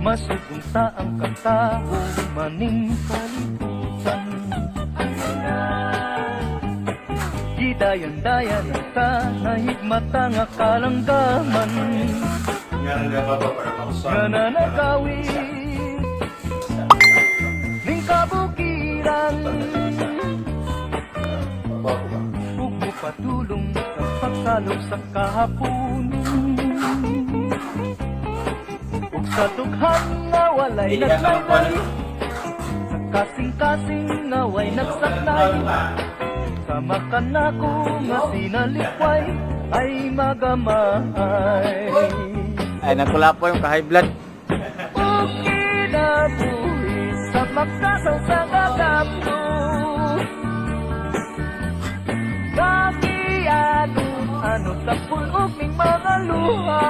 Masugong ta ang katao maning kalibutan. Gidayan-dayan ta nahigmata nga kalanggaman. Nga nanagawi ning kabukiran. Ug mupadulong sa pagsalog sa kahaponon. Ug sa dughan nga walay naglaylay, sa kasing-kasing nga way nagsaknay. Sama ka na ko nga sinalikway ay magamay. Ay, nakula po yung ka-high blood. Ug kinabuhi sa makasaw sa kadaplo. Kaki ano sa pulog ning mga luha.